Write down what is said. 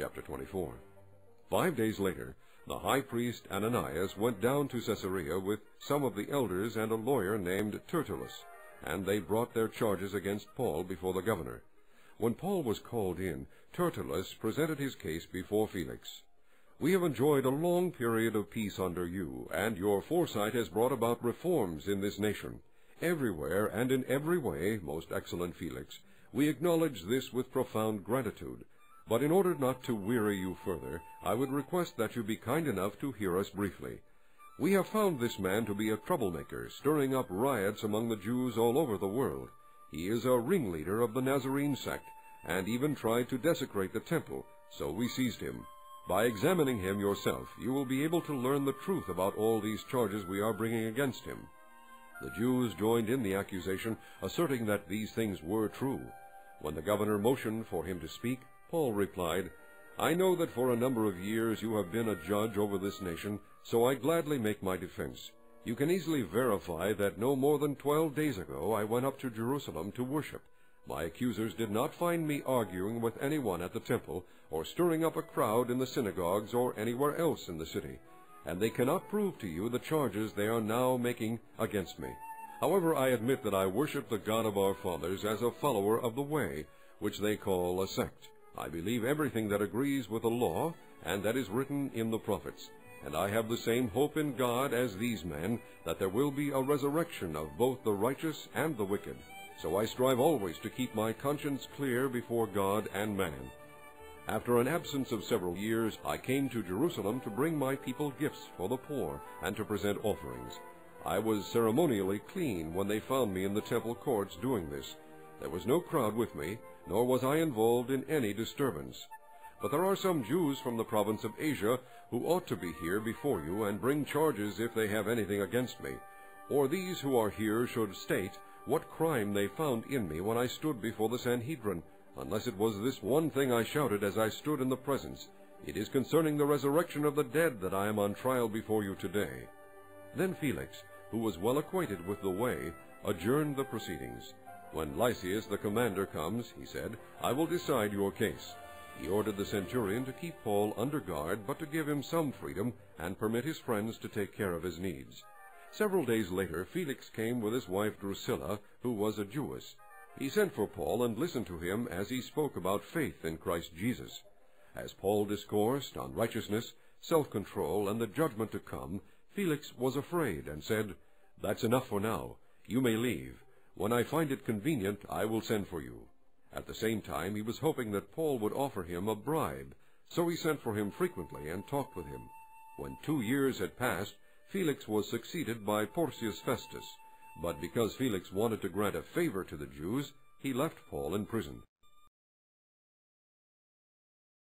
chapter 24. 5 days later, the high priest Ananias went down to Caesarea with some of the elders and a lawyer named Tertullus, and they brought their charges against Paul before the governor. When Paul was called in, Tertullus presented his case before Felix. "We have enjoyed a long period of peace under you, and your foresight has brought about reforms in this nation. Everywhere and in every way, most excellent Felix, we acknowledge this with profound gratitude. But in order not to weary you further, I would request that you be kind enough to hear us briefly. We have found this man to be a troublemaker, stirring up riots among the Jews all over the world. He is a ringleader of the Nazarene sect, and even tried to desecrate the temple, so we seized him. By examining him yourself, you will be able to learn the truth about all these charges we are bringing against him." The Jews joined in the accusation, asserting that these things were true. When the governor motioned for him to speak, Paul replied, "I know that for a number of years you have been a judge over this nation, so I gladly make my defense. You can easily verify that no more than 12 days ago I went up to Jerusalem to worship. My accusers did not find me arguing with anyone at the temple, or stirring up a crowd in the synagogues or anywhere else in the city, and they cannot prove to you the charges they are now making against me. However, I admit that I worship the God of our fathers as a follower of the way, which they call a sect. I believe everything that agrees with the law, and that is written in the prophets. And I have the same hope in God as these men, that there will be a resurrection of both the righteous and the wicked. So I strive always to keep my conscience clear before God and man. After an absence of several years, I came to Jerusalem to bring my people gifts for the poor and to present offerings. I was ceremonially clean when they found me in the temple courts doing this. There was no crowd with me, nor was I involved in any disturbance. But there are some Jews from the province of Asia who ought to be here before you and bring charges if they have anything against me. Or these who are here should state what crime they found in me when I stood before the Sanhedrin, unless it was this one thing I shouted as I stood in the presence. It is concerning the resurrection of the dead that I am on trial before you today." Then Felix, who was well acquainted with the way, adjourned the proceedings. "When Lysias the commander comes," he said, "I will decide your case." He ordered the centurion to keep Paul under guard, but to give him some freedom and permit his friends to take care of his needs. Several days later, Felix came with his wife Drusilla, who was a Jewess. He sent for Paul and listened to him as he spoke about faith in Christ Jesus. As Paul discoursed on righteousness, self-control, and the judgment to come, Felix was afraid and said, "That's enough for now. You may leave. When I find it convenient, I will send for you." At the same time, he was hoping that Paul would offer him a bribe, so he sent for him frequently and talked with him. When 2 years had passed, Felix was succeeded by Porcius Festus, but because Felix wanted to grant a favor to the Jews, he left Paul in prison.